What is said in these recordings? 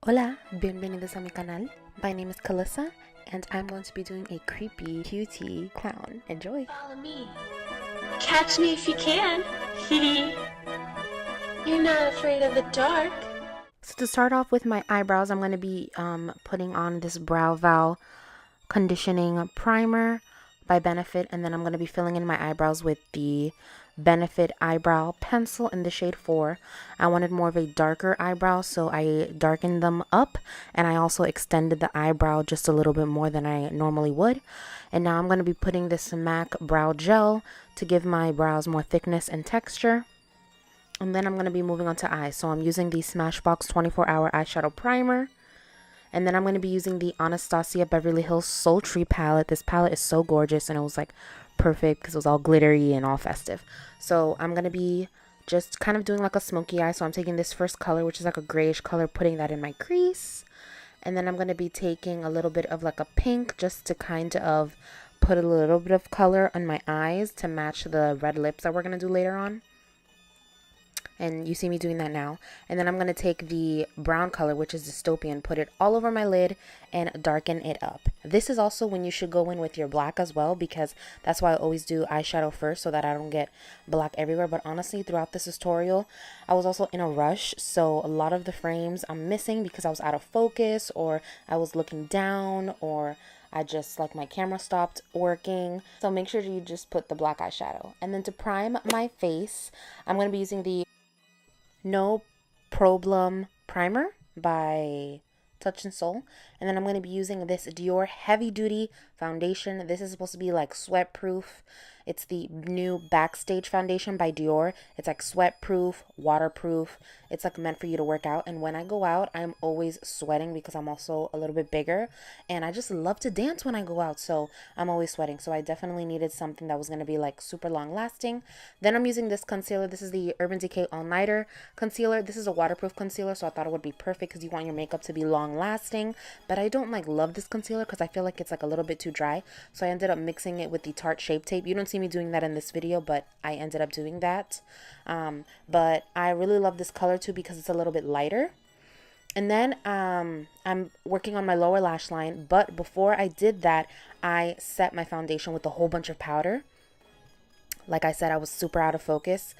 Hola, bienvenidos a mi canal. My name is Calissa, and I'm going to be doing a creepy cutie clown. Enjoy! Follow me. Catch me if you can. You're not afraid of the dark. So to start off with my eyebrows, I'm going to be putting on this Brow Val conditioning primer by Benefit, and then I'm going to be filling in my eyebrows with the Benefit eyebrow pencil in the shade 4. I wanted more of a darker eyebrow, so I darkened them up, and I also extended the eyebrow just a little bit more than I normally would. And now I'm going to be putting this MAC brow gel to give my brows more thickness and texture. And then I'm going to be moving on to eyes. So I'm using the Smashbox 24-hour eyeshadow primer. And then I'm going to be using the Anastasia Beverly Hills Sultry palette. This palette is so gorgeous, and it was like perfect because it was all glittery and all festive. So I'm going to be just kind of doing like a smoky eye. So I'm taking this first color, which is like a grayish color, putting that in my crease. And then I'm going to be taking a little bit of like a pink just to kind of put a little bit of color on my eyes to match the red lips that we're going to do later on. And you see me doing that now. And then I'm going to take the brown color, which is dystopian, put it all over my lid and darken it up. This is also when you should go in with your black as well, because that's why I always do eyeshadow first so that I don't get black everywhere. But honestly, throughout this tutorial, I was also in a rush. So a lot of the frames I'm missing because I was out of focus, or I was looking down, or I just like my camera stopped working. So make sure you just put the black eyeshadow. And then to prime my face, I'm going to be using the No Problem Primer by Touch and Soul. And then I'm going to be using this Dior Heavy Duty Foundation. This is supposed to be like sweat proof. It's the new Backstage Foundation by Dior. It's like sweat proof, waterproof. It's like meant for you to work out. And when I go out, I'm always sweating because I'm also a little bit bigger. And I just love to dance when I go out. So I'm always sweating. So I definitely needed something that was going to be like super long lasting. Then I'm using this concealer. This is the Urban Decay All Nighter concealer. This is a waterproof concealer. So I thought it would be perfect because you want your makeup to be long lasting. But I don't like love this concealer because I feel like it's like a little bit too dry. So I ended up mixing it with the Tarte Shape Tape. You don't see me doing that in this video, but I ended up doing that. But I really love this color too because it's a little bit lighter. And then I'm working on my lower lash line, but before I did that, I set my foundation with a whole bunch of powder. Like I said, I was super out of focus.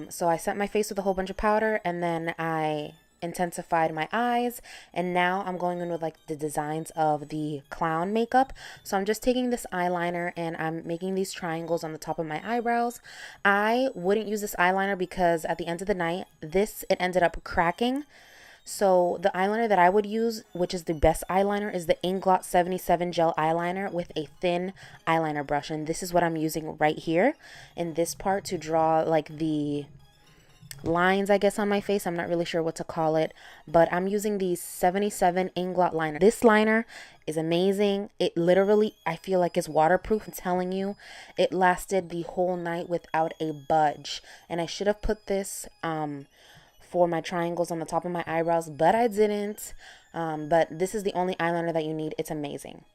So I set my face with a whole bunch of powder, and then I intensified my eyes, and now I'm going in with like the designs of the clown makeup. So I'm just taking this eyeliner and I'm making these triangles on the top of my eyebrows. I wouldn't use this eyeliner because at the end of the night, it ended up cracking. So the eyeliner that I would use, which is the best eyeliner, is the Inglot 77 gel eyeliner with a thin eyeliner brush. And this is what I'm using right here in this part to draw like the lines, I guess, on my face. I'm not really sure what to call it, but I'm using the 77 Inglot liner. This liner is amazing. It literally, I feel like it's waterproof. I'm telling you, it lasted the whole night without a budge. And I should have put this for my triangles on the top of my eyebrows, but I didn't. But this is the only eyeliner that you need. It's amazing.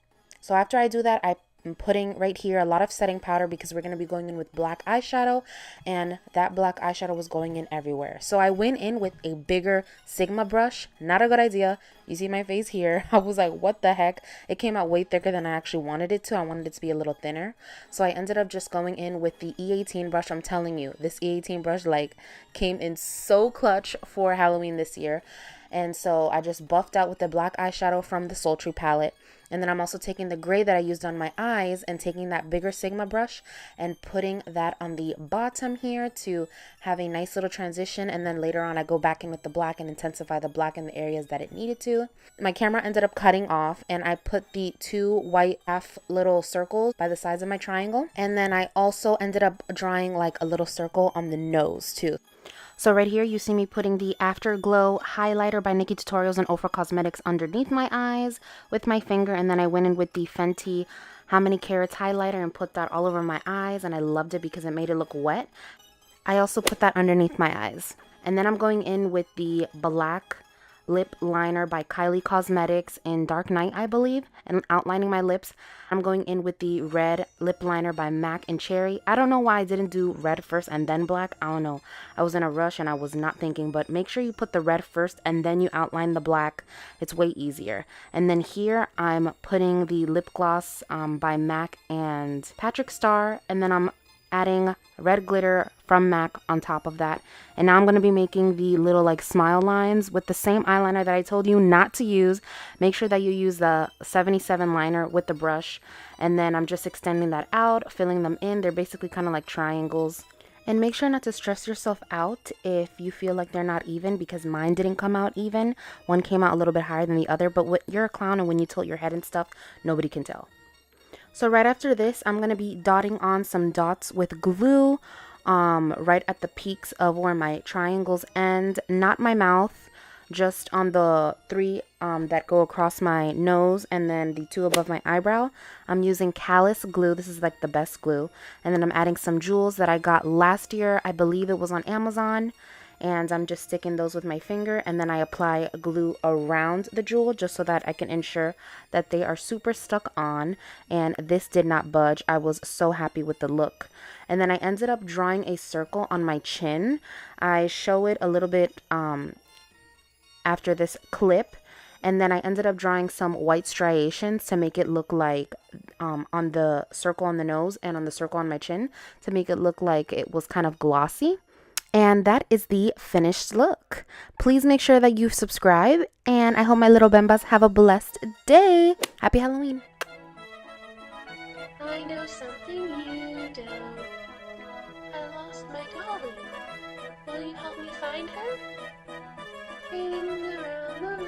So after I do that, I'm putting right here a lot of setting powder because we're going to be going in with black eyeshadow, and that black eyeshadow was going in everywhere. So I went in with a bigger Sigma brush. Not a good idea. You see my face here. I was like, what the heck? It came out way thicker than I actually wanted it to. I wanted it to be a little thinner. So I ended up just going in with the E18 brush. I'm telling you, this E18 brush like came in so clutch for Halloween this year. And so I just buffed out with the black eyeshadow from the Sultry palette. And then I'm also taking the gray that I used on my eyes and taking that bigger Sigma brush and putting that on the bottom here to have a nice little transition. And then later on, I go back in with the black and intensify the black in the areas that it needed to. My camera ended up cutting off, and I put the two white half little circles by the sides of my triangle. And then I also ended up drawing like a little circle on the nose too. So right here, you see me putting the Afterglow highlighter by Nikki Tutorials and Ofra Cosmetics underneath my eyes with my finger. And then I went in with the Fenty How Many Carats highlighter and put that all over my eyes. And I loved it because it made it look wet. I also put that underneath my eyes. And then I'm going in with the black lip liner by Kylie Cosmetics in Dark Night, I believe, and outlining my lips. I'm going in with the red lip liner by MAC and Cherry. I don't know why I didn't do red first and then black. I don't know. I was in a rush and I was not thinking, but make sure you put the red first and then you outline the black. It's way easier. And then here I'm putting the lip gloss by MAC and Patrick Star, and then I'm adding red glitter from MAC on top of that. And now I'm going to be making the little like smile lines with the same eyeliner that I told you not to use. Make sure that you use the 77 liner with the brush. And then I'm just extending that out, filling them in. They're basically kind of like triangles. And make sure not to stress yourself out if you feel like they're not even, because mine didn't come out even. One came out a little bit higher than the other, but you're a clown and when you tilt your head and stuff, nobody can tell. So right after this, I'm going to be dotting on some dots with glue right at the peaks of where my triangles end. Not my mouth, just on the three that go across my nose and then the two above my eyebrow. I'm using Callus glue. This is like the best glue. And then I'm adding some jewels that I got last year. I believe it was on Amazon. And I'm just sticking those with my finger, and then I apply glue around the jewel just so that I can ensure that they are super stuck on. And this did not budge. I was so happy with the look. And then I ended up drawing a circle on my chin. I show it a little bit after this clip. And then I ended up drawing some white striations to make it look like on the circle on the nose and on the circle on my chin to make it look like it was kind of glossy. And that is the finished look. Please make sure that you subscribe, and I hope my little Bembas have a blessed day. Happy Halloween. I know something you don't. I lost my dolly. Will you help me find her? Ring around the